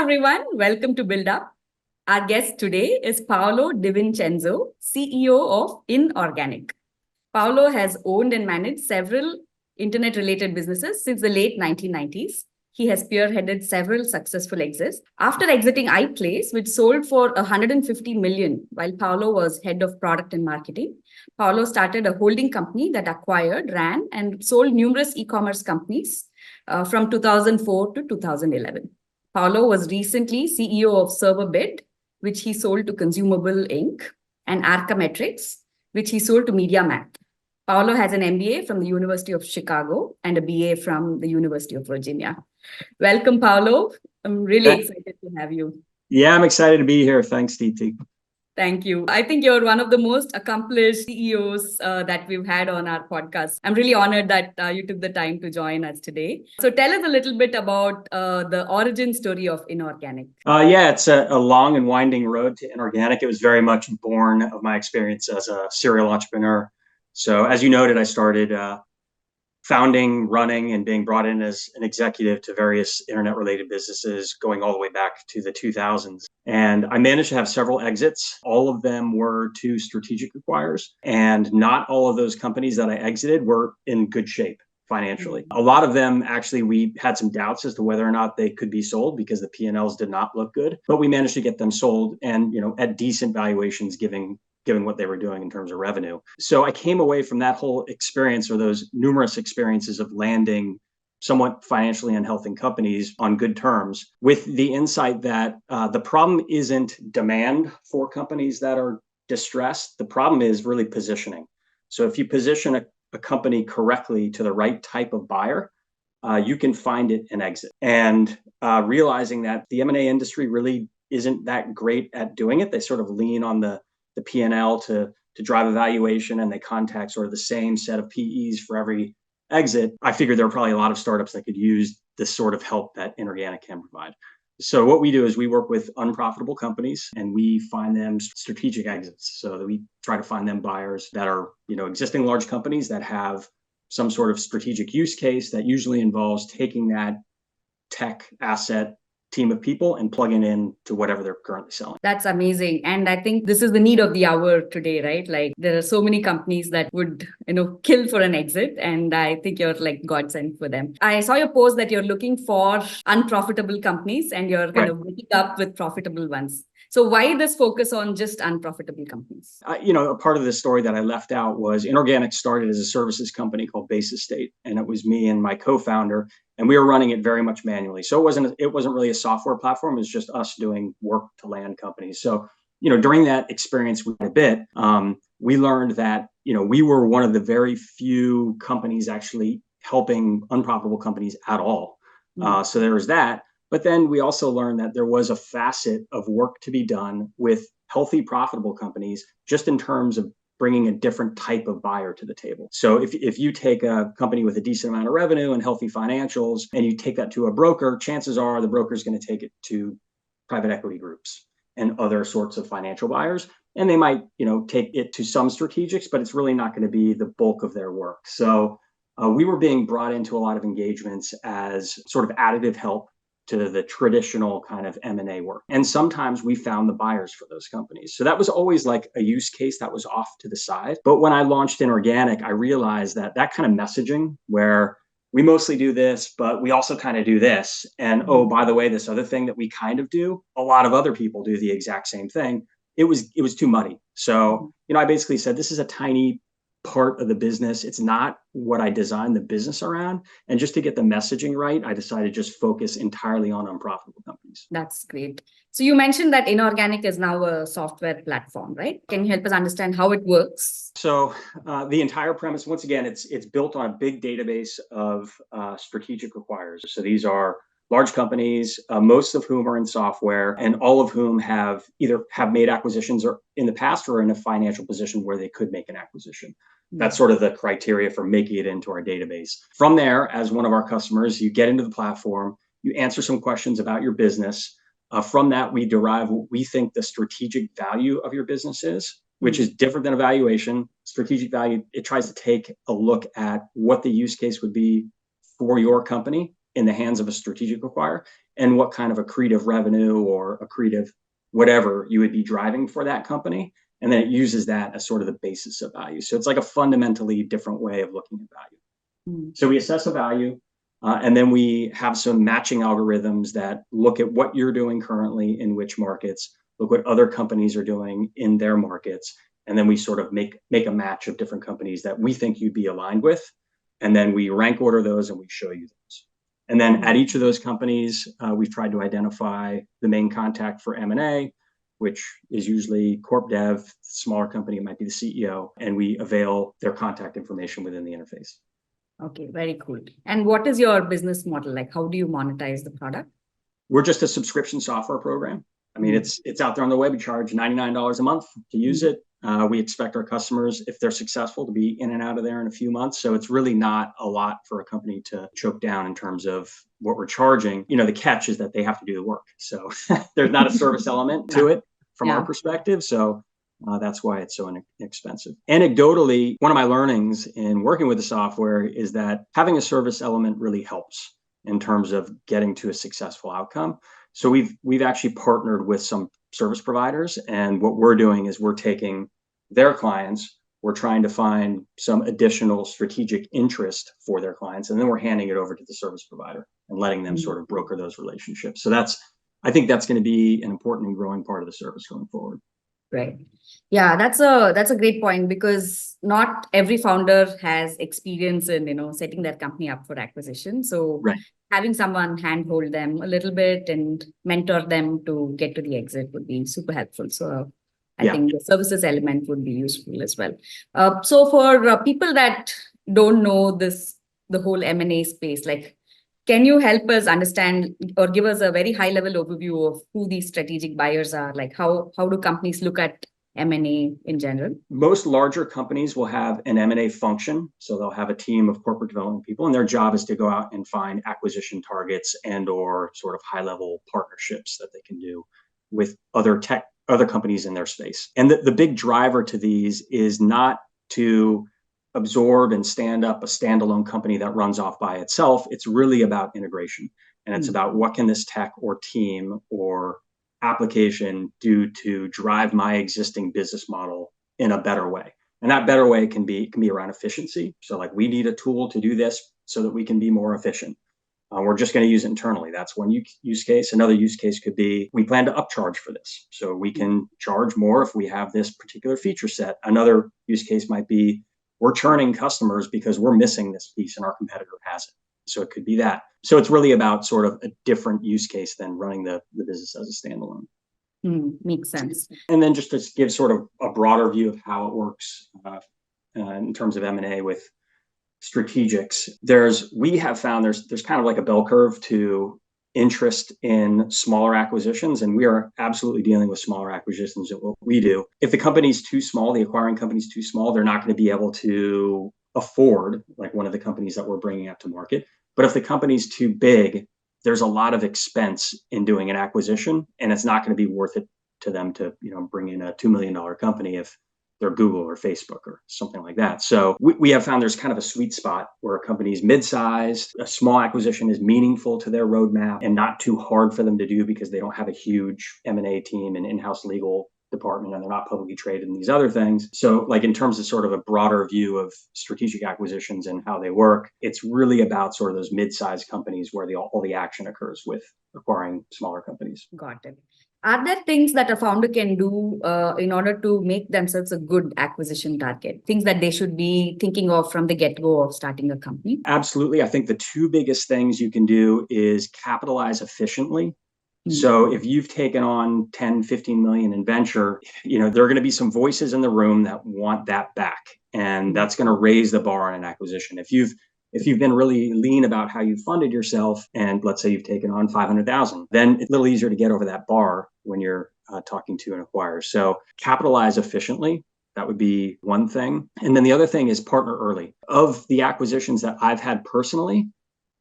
everyone, welcome to Build Up. Our guest today is Paolo Divincenzo, CEO of Inorganic. Paolo has owned and managed several internet-related businesses since the late 1990s. He has spearheaded several successful exits. After exiting iPlace, which sold for 150 million while Paolo was head of product and marketing, Paolo started a holding company that acquired, ran, and sold numerous e-commerce companies from 2004 to 2011. Paolo was recently CEO of ServerBid, which he sold to Consumable Inc., and Arcametrics, which he sold to MediaMath. Paolo has an MBA from the University of Chicago and a BA from the University of Virginia. Welcome, Paolo. I'm really excited to have you. Yeah, I'm excited to be here. Thanks, DT. Thank you. I think you're one of the most accomplished CEOs that we've had on our podcast. I'm really honored that you took the time to join us today. So tell us a little bit about the origin story of Inorganic. It's a long and winding road to Inorganic. It was very much born of my experience as a serial entrepreneur. So as you noted, I started founding, running, and being brought in as an executive to various internet-related businesses going all the way back to the 2000s. And I managed to have several exits. All of them were to strategic acquirers. And not all of those companies that I exited were in good shape financially. A lot of them, actually, we had some doubts as to whether or not they could be sold because the P&Ls did not look good. But we managed to get them sold and, at decent valuations, given what they were doing in terms of revenue. So I came away from that whole experience, or those numerous experiences of landing somewhat financially unhealthy companies on good terms, with the insight that the problem isn't demand for companies that are distressed. The problem is really positioning. So if you position a company correctly to the right type of buyer, you can find it and exit. And realizing that the M&A industry really isn't that great at doing it. They sort of lean on the P&L to drive a valuation, and they contact sort of the same set of PEs for every exit. I figured there are probably a lot of startups that could use this sort of help that Inorganic can provide. So what we do is we work with unprofitable companies and we find them strategic exits. So that we try to find them buyers that are, existing large companies that have some sort of strategic use case that usually involves taking that tech asset team of people and plugging in to whatever they're currently selling. That's amazing. And I think this is the need of the hour today, right? Like there are so many companies that would, kill for an exit. And I think you're like godsend for them. I saw your post that you're looking for unprofitable companies and you're kind of waking up with profitable ones. So why this focus on just unprofitable companies? A part of the story that I left out was Inorganic started as a services company called Base Estate. And it was me and my co-founder, and we were running it very much manually. So it wasn't really a software platform. It was just us doing work to land companies. So, during that experience we learned that, we were one of the very few companies actually helping unprofitable companies at all. So there was that. But then we also learned that there was a facet of work to be done with healthy, profitable companies, just in terms of bringing a different type of buyer to the table. So if you take a company with a decent amount of revenue and healthy financials, and you take that to a broker, chances are the broker is going to take it to private equity groups and other sorts of financial buyers. And they might, take it to some strategics, but it's really not going to be the bulk of their work. So we were being brought into a lot of engagements as sort of additive help to the traditional kind of M&A work. And sometimes we found the buyers for those companies. So that was always like a use case that was off to the side. But when I launched Inorganic, I realized that kind of messaging where we mostly do this, but we also kind of do this. And oh, by the way, this other thing that we kind of do, a lot of other people do the exact same thing. It was too muddy. So, I basically said, this is a tiny part of the business. It's not what I designed the business around. And just to get the messaging right, I decided to just focus entirely on unprofitable companies. That's great. So you mentioned that Inorganic is now a software platform, right? Can you help us understand how it works? So the entire premise, once again, it's built on a big database of strategic acquirers. So these are large companies, most of whom are in software, and all of whom have made acquisitions or in the past or in a financial position where they could make an acquisition. That's sort of the criteria for making it into our database. From there, as one of our customers, you get into the platform, you answer some questions about your business. From that, we derive what we think the strategic value of your business is, which is different than evaluation. Strategic value, it tries to take a look at what the use case would be for your company in the hands of a strategic acquirer. and what kind of accretive revenue or accretive whatever you would be driving for that company. And then it uses that as sort of the basis of value. So it's like a fundamentally different way of looking at value. So we assess a value, and then we have some matching algorithms that look at what you're doing currently in which markets, look what other companies are doing in their markets, and then we sort of make a match of different companies that we think you'd be aligned with, and then we rank order those and we show you those. And then at each of those companies, we've tried to identify the main contact for M&A, which is usually corp dev. Smaller company, it might be the CEO, and we avail their contact information within the interface. Okay, very cool. And what is your business model? Like, how do you monetize the product? We're just a subscription software program. I mean, it's out there on the web. We charge $99 a month to use it. We expect our customers, if they're successful, to be in and out of there in a few months. So it's really not a lot for a company to choke down in terms of what we're charging. You know, the catch is that they have to do the work. So there's not a service element to it from our perspective. So that's why it's so inexpensive. Anecdotally, one of my learnings in working with the software is that having a service element really helps in terms of getting to a successful outcome. So we've actually partnered with some service providers, and what we're doing is we're taking their clients, we're trying to find some additional strategic interest for their clients, and then we're handing it over to the service provider and letting them sort of broker those relationships. So I think that's going to be an important and growing part of the service going forward. Right. Yeah, that's a great point, because not every founder has experience in, setting their company up for acquisition. So having someone handhold them a little bit and mentor them to get to the exit would be super helpful. So I think the services element would be useful as well. So for people that don't know the whole M&A space, like, can you help us understand or give us a very high level overview of who these strategic buyers are? Like, how do companies look at M&A in general? Most larger companies will have an M&A function. So they'll have a team of corporate development people, and their job is to go out and find acquisition targets and or sort of high level partnerships that they can do with other companies in their space. And the big driver to these is not to absorb and stand up a standalone company that runs off by itself. It's really about integration. And it's about what can this tech or team or application do to drive my existing business model in a better way. And that better way can be around efficiency. So like, we need a tool to do this so that we can be more efficient. We're just going to use it internally. That's one use case. Another use case could be, we plan to upcharge for this, so we can charge more if we have this particular feature set. Another use case might be, we're churning customers because we're missing this piece and our competitor has it. So it could be that. So it's really about sort of a different use case than running the business as a standalone. Makes sense. And then just to give sort of a broader view of how it works in terms of M&A with strategics, we have found there's kind of like a bell curve to interest in smaller acquisitions, and we are absolutely dealing with smaller acquisitions at what we do. If the company's too small, the acquiring company's too small, they're not going to be able to afford like one of the companies that we're bringing out to market. But if the company's too big, there's a lot of expense in doing an acquisition, and it's not going to be worth it to them to bring in a $2 million company if they're Google or Facebook or something like that. So we have found there's kind of a sweet spot where a company's mid-sized, a small acquisition is meaningful to their roadmap and not too hard for them to do because they don't have a huge M&A team and in-house legal department, and they're not publicly traded and these other things. So like, in terms of sort of a broader view of strategic acquisitions and how they work, it's really about sort of those mid-sized companies where all the action occurs with acquiring smaller companies. Got it. Are there things that a founder can do in order to make themselves a good acquisition target? Things that they should be thinking of from the get-go of starting a company? Absolutely. I think the two biggest things you can do is capitalize efficiently. So if you've taken on 10, 15 million in venture, there are going to be some voices in the room that want that back. And that's going to raise the bar on an acquisition. If you've been really lean about how you funded yourself, and let's say you've taken on 500,000, then it's a little easier to get over that bar when you're talking to an acquirer. So capitalize efficiently. That would be one thing. And then the other thing is partner early. Of the acquisitions that I've had personally,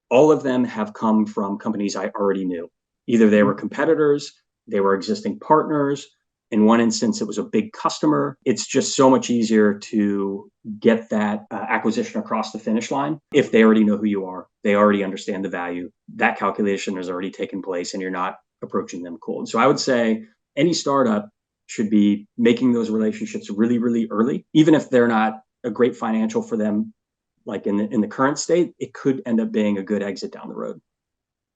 all of them have come from companies I already knew. Either they were competitors, they were existing partners, In one instance, it was a big customer. It's just so much easier to get that acquisition across the finish line if they already know who you are. They already understand the value. That calculation has already taken place and you're not approaching them cold. So I would say any startup should be making those relationships really, really early, even if they're not a great financial for them. Like in the current state, it could end up being a good exit down the road.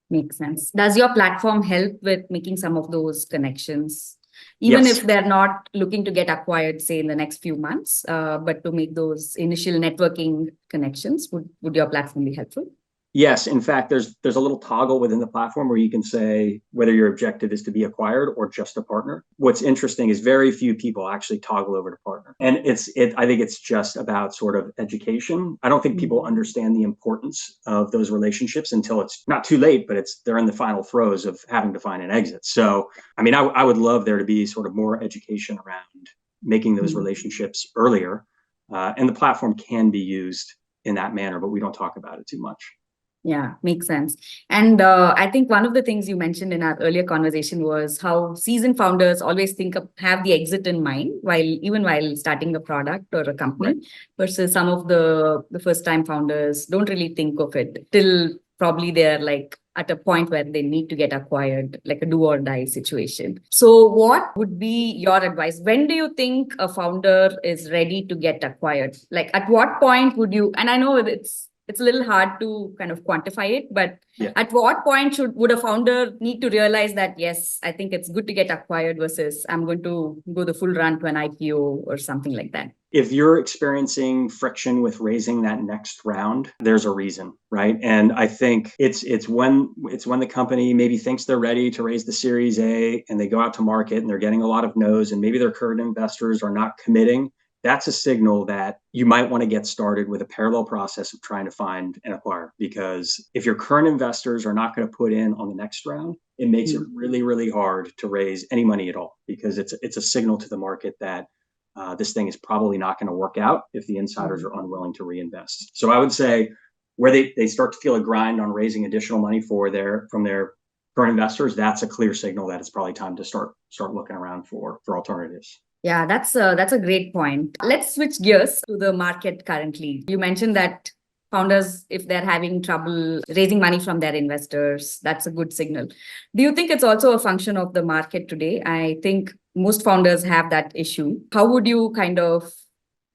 Makes sense. Does your platform help with making some of those connections, even Yes. if they're not looking to get acquired, say in the next few months, but to make those initial networking connections? Would your platform be helpful? Yes, in fact, there's a little toggle within the platform where you can say whether your objective is to be acquired or just a partner. What's interesting is very few people actually toggle over to partner. And I think it's just about sort of education. I don't think people understand the importance of those relationships until it's not too late, but they're in the final throes of having to find an exit. So, I mean, I would love there to be sort of more education around making those relationships earlier. And the platform can be used in that manner, but we don't talk about it too much. Yeah, makes sense. And I think one of the things you mentioned in our earlier conversation was how seasoned founders always have the exit in mind while starting a product or a company, right, versus some of the first-time founders don't really think of it till probably they're like at a point where they need to get acquired, like a do or die situation. So what would be your advice? When do you think a founder is ready to get acquired? Like at what point would you, and I know it's a little hard to kind of quantify it, but at what point would a founder need to realize that, yes, I think it's good to get acquired versus I'm going to go the full run to an IPO or something like that? If you're experiencing friction with raising that next round, there's a reason, right? And I think it's when the company maybe thinks they're ready to raise the Series A and they go out to market and they're getting a lot of no's and maybe their current investors are not committing. That's a signal that you might want to get started with a parallel process of trying to find and acquire. Because if your current investors are not going to put in on the next round, it makes it really, really hard to raise any money at all, because it's a signal to the market that this thing is probably not going to work out if the insiders are unwilling to reinvest. So I would say where they start to feel a grind on raising additional money from their current investors, that's a clear signal that it's probably time to start looking around for alternatives. Yeah, that's a great point. Let's switch gears to the market currently. You mentioned that founders, if they're having trouble raising money from their investors, that's a good signal. Do you think it's also a function of the market today? I think most founders have that issue. How would you kind of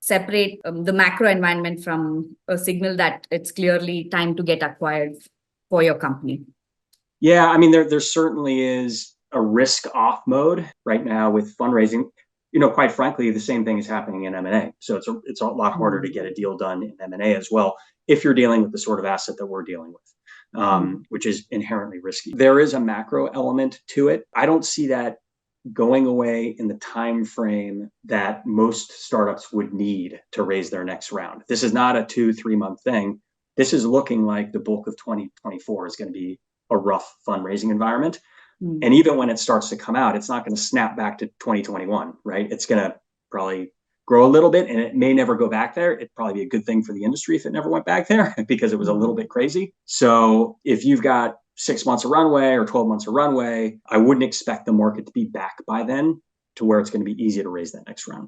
separate the macro environment from a signal that it's clearly time to get acquired for your company? Yeah, I mean, there certainly is a risk off mode right now with fundraising. Quite frankly, the same thing is happening in M&A. So it's a lot harder to get a deal done in M&A as well, if you're dealing with the sort of asset that we're dealing with, which is inherently risky. There is a macro element to it. I don't see that going away in the time frame that most startups would need to raise their next round. This is not a 2-3 month thing. This is looking like the bulk of 2024 is going to be a rough fundraising environment. And even when it starts to come out, it's not going to snap back to 2021, right? It's going to probably grow a little bit and it may never go back there. It'd probably be a good thing for the industry if it never went back there because it was a little bit crazy. So if you've got 6 months of runway or 12 months of runway, I wouldn't expect the market to be back by then to where it's going to be easy to raise that next round.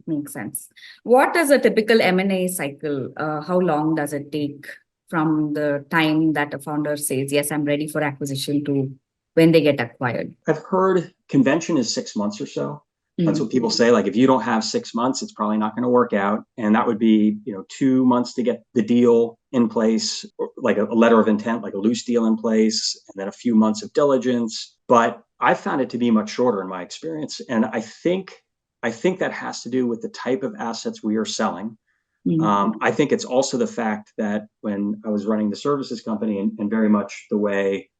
Makes sense. What is a typical M&A cycle? How long does it take from the time that a founder says, yes, I'm ready for acquisition to when they get acquired? I've heard convention is 6 months or so. That's what people say. Like if you don't have 6 months, it's probably not going to work out. And that would be, 2 months to get the deal in place, like a letter of intent, like a loose deal in place, and then a few months of diligence. But I found it to be much shorter in my experience. And I think that has to do with the type of assets we are selling. I think it's also the fact that when I was running the services company and very much the way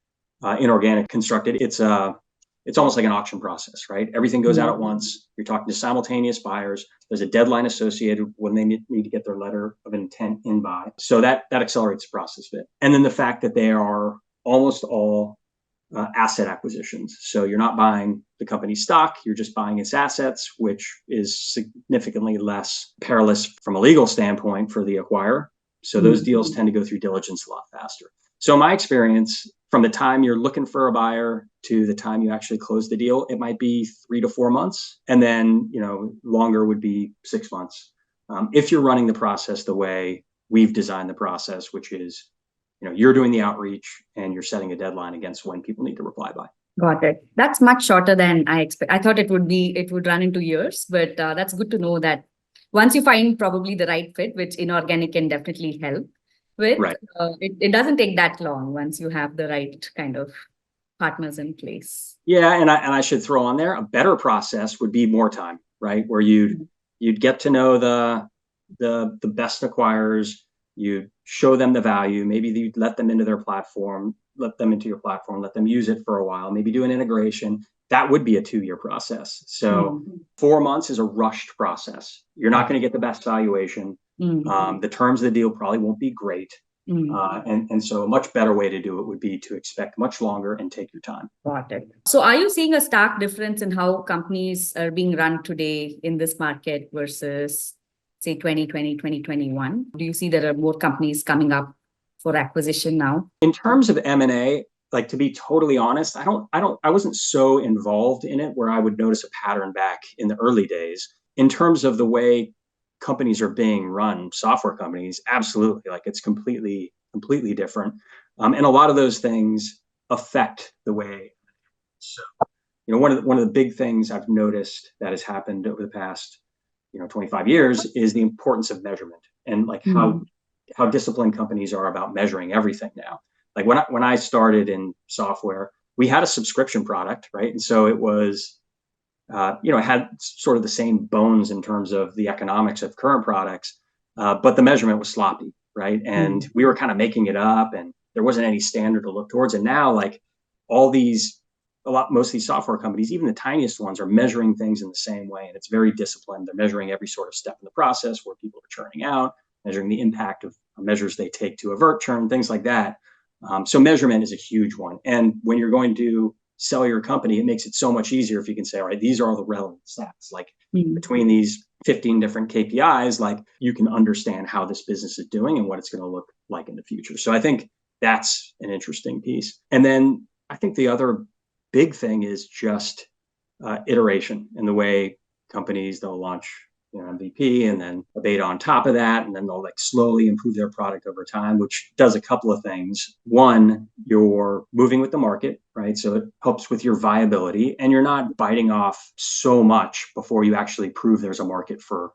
Inorganic constructed, it's almost like an auction process, right? Everything goes out at once. You're talking to simultaneous buyers. There's a deadline associated when they need to get their letter of intent in by. So that accelerates the process a bit. And then the fact that they are almost all asset acquisitions. So you're not buying the company's stock, you're just buying its assets, which is significantly less perilous from a legal standpoint for the acquirer. So those deals tend to go through diligence a lot faster. So in my experience, from the time you're looking for a buyer to the time you actually close the deal, it might be 3 to 4 months. And then, longer would be 6 months. If you're running the process the way we've designed the process, which is, you're doing the outreach and you're setting a deadline against when people need to reply by. Got it. That's much shorter than I expect. I thought it would run into years, but that's good to know that once you find probably the right fit, which inorganic can definitely help with, Right. It doesn't take that long once you have the right kind of partners in place. Yeah, and I should throw on there, a better process would be more time, right? Where you'd get to know the best acquirers, you show them the value, maybe you let them into their platform, let them into your platform, let them use it for a while, maybe do an integration. That would be a 2-year process. So 4 months is a rushed process. You're not going to get the best valuation. The terms of the deal probably won't be great. And so a much better way to do it would be to expect much longer and take your time. Got it. So are you seeing a stark difference in how companies are being run today in this market versus, say, 2020, 2021? Do you see there are more companies coming up for acquisition now? In terms of M&A, like, to be totally honest, I wasn't so involved in it where I would notice a pattern back in the early days. In terms of the way companies are being run, software companies, absolutely, like, it's completely different. And a lot of those things affect the way. So, one of the big things I've noticed that has happened over the past, 25 years is the importance of measurement and like how disciplined companies are about measuring everything now. Like when I started in software, we had a subscription product, right? And so it was, it had sort of the same bones in terms of the economics of current products, but the measurement was sloppy, right? And we were kind of making it up, and there wasn't any standard to look towards. And now, like, most of these software companies, even the tiniest ones, are measuring things in the same way, and it's very disciplined. They're measuring every sort of step in the process where people are churning out, measuring the impact of measures they take to avert churn, things like that. So measurement is a huge one. And when you're going to sell your company, it makes it so much easier if you can say, all right, these are all the relevant stats. Like between these 15 different KPIs, like, you can understand how this business is doing and what it's going to look like in the future. So I think that's an interesting piece. And then I think the other big thing is just iteration in the way companies, they'll launch MVP and then a beta on top of that, and then they'll like slowly improve their product over time, which does a couple of things. One, you're moving with the market, right? So it helps with your viability, and you're not biting off so much before you actually prove there's a market for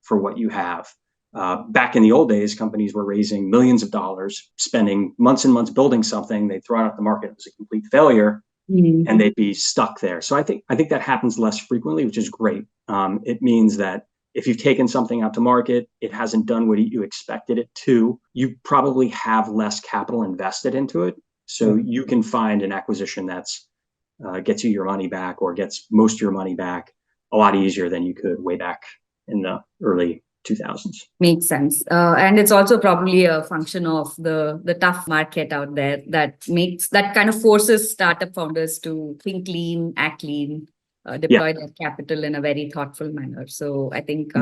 what you have. Back in the old days, companies were raising millions of dollars, spending months and months building something. They throw it out the market, it was a complete failure, and they'd be stuck there. So I think that happens less frequently, which is great. It means that if you've taken something out to market, it hasn't done what you expected it to, you probably have less capital invested into it. So you can find an acquisition that's gets you your money back, or gets most of your money back, a lot easier than you could way back in the early 2000s. Makes sense. And it's also probably a function of the tough market out there that kind of forces startup founders to think lean, act lean, deploy their capital in a very thoughtful manner. So I think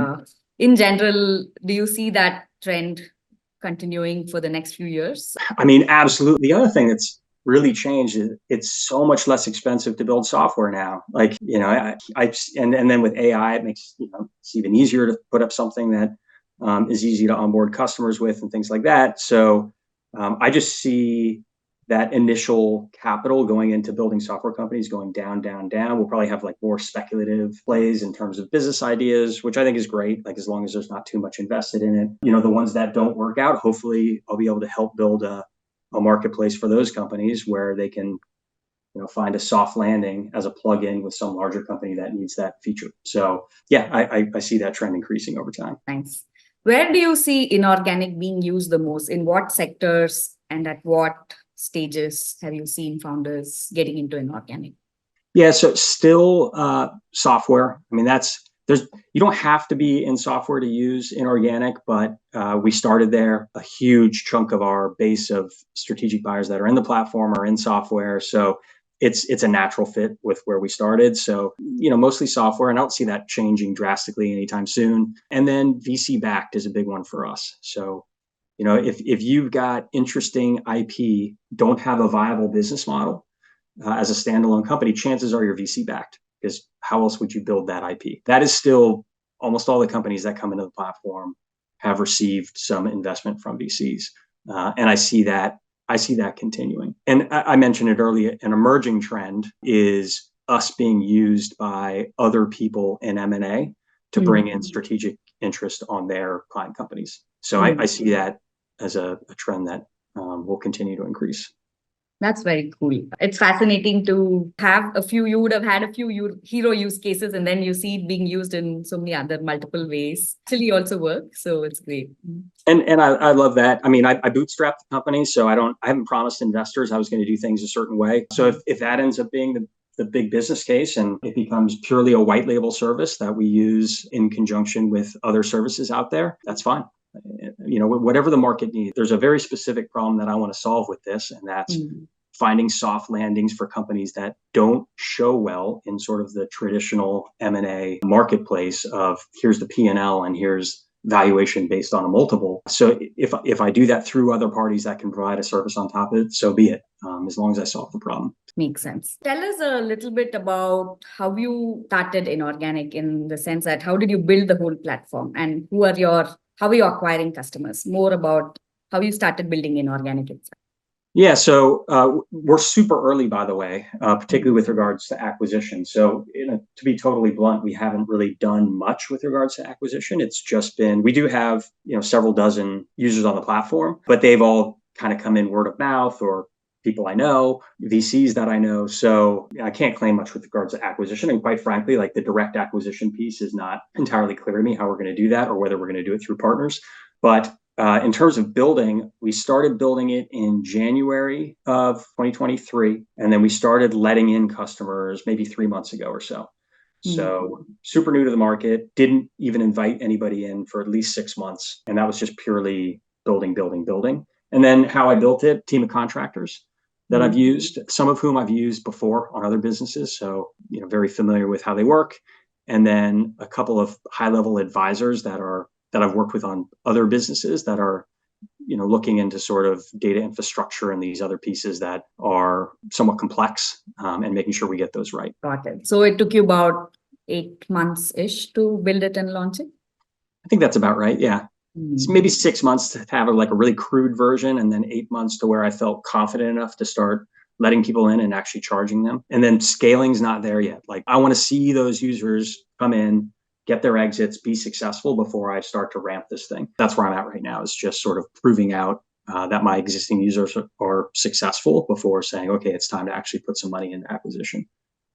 in general, do you see that trend continuing for the next few years? I mean, absolutely. The other thing that's really changed is it's so much less expensive to build software now. Like, and then with AI, it makes it's even easier to put up something that is easy to onboard customers with and things like that. So I just see that initial capital going into building software companies going down, down, down. We'll probably have like more speculative plays in terms of business ideas, which I think is great, like as long as there's not too much invested in it. The ones that don't work out, hopefully I'll be able to help build a marketplace for those companies where they can find a soft landing as a plug-in with some larger company that needs that feature. So yeah, I see that trend increasing over time. Thanks. Where do you see inorganic being used the most? In what sectors and at what stages have you seen founders getting into inorganic? Yeah, so still software. I mean, you don't have to be in software to use inorganic, but we started there. A huge chunk of our base of strategic buyers that are in the platform are in software. So it's a natural fit with where we started. So, mostly software, and I don't see that changing drastically anytime soon. And then VC backed is a big one for us. So If you've got interesting IP, don't have a viable business model as a standalone company, chances are you're VC backed, because how else would you build that IP? That is still almost all the companies that come into the platform have received some investment from VCs. And I see that continuing. And I mentioned it earlier, an emerging trend is us being used by other people in M&A to bring in strategic interest on their client companies. So I see that as a trend that will continue to increase. That's very cool. It's fascinating to have you would have had a few hero use cases, and then you see it being used in so many other multiple ways. Actually also work. So it's great. And I love that. I mean, I bootstrapped the company, so I haven't promised investors I was going to do things a certain way. So if that ends up being the big business case and it becomes purely a white label service that we use in conjunction with other services out there, that's fine. Whatever the market needs. There's a very specific problem that I want to solve with this, and that's finding soft landings for companies that don't show well in sort of the traditional M&A marketplace of here's the P&L and here's valuation based on a multiple. So if I do that through other parties that can provide a service on top of it, so be it, as long as I solve the problem. Makes sense. Tell us a little bit about how you started Inorganic, in the sense that how did you build the whole platform, and how are you acquiring customers? More about how you started building Inorganic itself. Yeah, so we're super early, by the way, particularly with regards to acquisition. So to be totally blunt, we haven't really done much with regards to acquisition. It's just been, we do have several dozen users on the platform, but they've all kind of come in word of mouth or people I know, VCs that I know. So I can't claim much with regards to acquisition. And quite frankly, like the direct acquisition piece is not entirely clear to me how we're going to do that or whether we're going to do it through partners. But in terms of building, we started building it in January of 2023, and then we started letting in customers maybe 3 months ago or so. So super new to the market, didn't even invite anybody in for at least 6 months. And that was just purely building. And then how I built it, team of contractors that I've used, some of whom I've used before on other businesses. So, very familiar with how they work. And then a couple of high-level advisors that I've worked with on other businesses that are, looking into sort of data infrastructure and these other pieces that are somewhat complex, and making sure we get those right. Got it. So it took you about 8 months-ish to build it and launch it? I think that's about right. Yeah. It's maybe 6 months to have a really crude version, and then 8 months to where I felt confident enough to start letting people in and actually charging them. And then scaling's not there yet. Like I want to see those users come in, get their exits, be successful before I start to ramp this thing. That's where I'm at right now, is just sort of proving out that my existing users are successful before saying, okay, it's time to actually put some money into acquisition.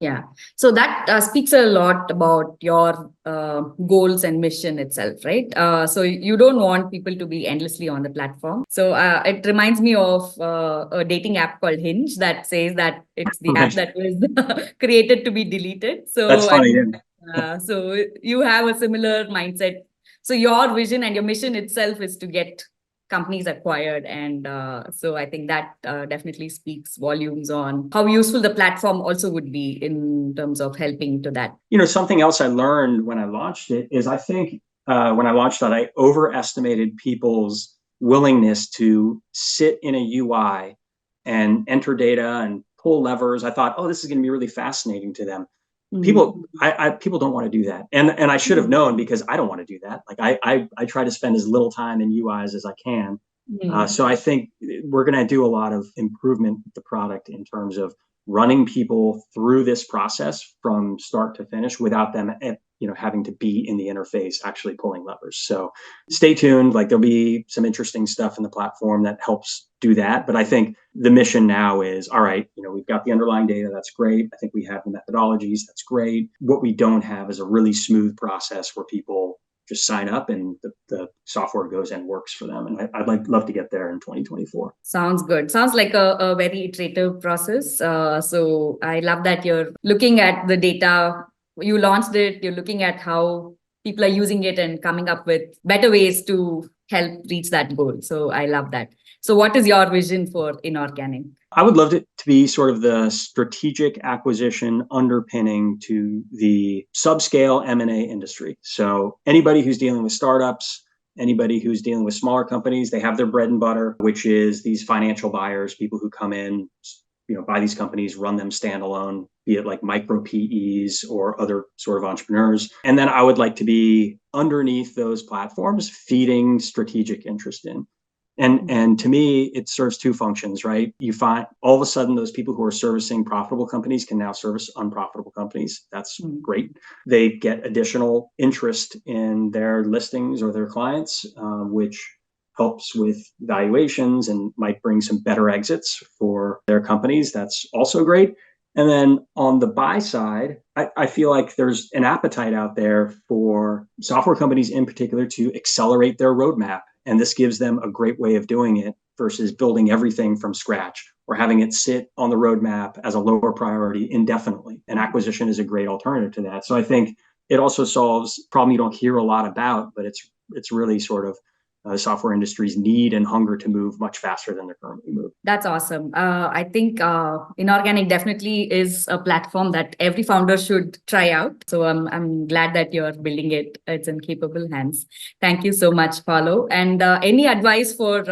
Yeah. So that speaks a lot about your goals and mission itself, right? So you don't want people to be endlessly on the platform. So it reminds me of a dating app called Hinge that says that it's the app that was created to be deleted. So that's funny. So you have a similar mindset. So your vision and your mission itself is to get companies acquired. And so I think that definitely speaks volumes on how useful the platform also would be in terms of helping to that. Something else I learned when I launched it is I think when I launched that, I overestimated people's willingness to sit in a UI and enter data and pull levers. I thought, oh, this is going to be really fascinating to them. People don't want to do that. And I should have known, because I don't want to do that. Like I try to spend as little time in UIs as I can. So I think we're going to do a lot of improvement with the product in terms of running people through this process from start to finish without them, having to be in the interface, actually pulling levers. So stay tuned. Like there'll be some interesting stuff in the platform that helps do that. But I think the mission now is, all right, we've got the underlying data. That's great. I think we have the methodologies. That's great. What we don't have is a really smooth process where people just sign up and the software goes and works for them. And I'd love to get there in 2024. Sounds good. Sounds like a very iterative process. So I love that you're looking at the data. You launched it, you're looking at how people are using it and coming up with better ways to help reach that goal. So I love that. So what is your vision for Inorganic? I would love it to be sort of the strategic acquisition underpinning to the subscale M&A industry. So anybody who's dealing with startups, Anybody who's dealing with smaller companies, they have their bread and butter, which is these financial buyers, people who come in, buy these companies, run them standalone, be it like micro PEs or other sort of entrepreneurs. And then I would like to be underneath those platforms, feeding strategic interest in. And to me, it serves two functions, right? You find all of a sudden those people who are servicing profitable companies can now service unprofitable companies. That's great. They get additional interest in their listings or their clients, which helps with valuations and might bring some better exits for their companies. That's also great. And then on the buy side, I feel like there's an appetite out there for software companies in particular to accelerate their roadmap. And this gives them a great way of doing it versus building everything from scratch or having it sit on the roadmap as a lower priority indefinitely. And acquisition is a great alternative to that. So I think it also solves a problem you don't hear a lot about, but it's really sort of software industry's need and hunger to move much faster than they're currently moving. That's awesome. I think Inorganic definitely is a platform that every founder should try out. So I'm glad that you're building it. It's in capable hands. Thank you so much, Paolo. And any advice for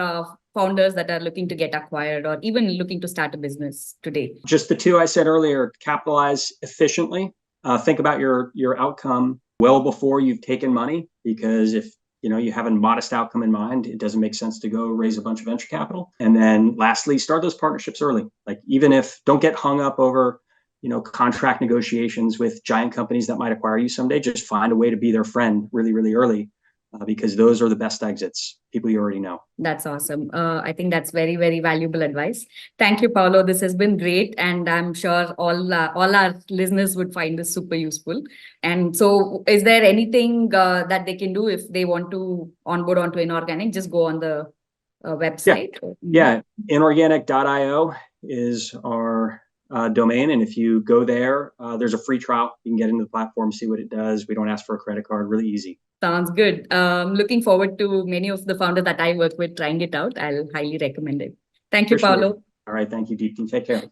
founders that are looking to get acquired or even looking to start a business today? Just the two I said earlier: capitalize efficiently. Think about your outcome well before you've taken money, because if you have a modest outcome in mind, it doesn't make sense to go raise a bunch of venture capital. And then lastly, start those partnerships early. Like, even if, don't get hung up over, contract negotiations with giant companies that might acquire you someday. Just find a way to be their friend really, really early, because those are the best exits, people you already know. That's awesome. I think that's very, very valuable advice. Thank you, Paolo. This has been great. And I'm sure all our listeners would find this super useful. And so is there anything that they can do if they want to onboard onto Inorganic? Just go on the website. Yeah. Inorganic.io is our domain. And if you go there, there's a free trial. You can get into the platform, see what it does. We don't ask for a credit card. Really easy. Sounds good. Looking forward to many of the founders that I work with trying it out. I'll highly recommend it. Thank you, Paolo. All right. Thank you, Deepti. Take care.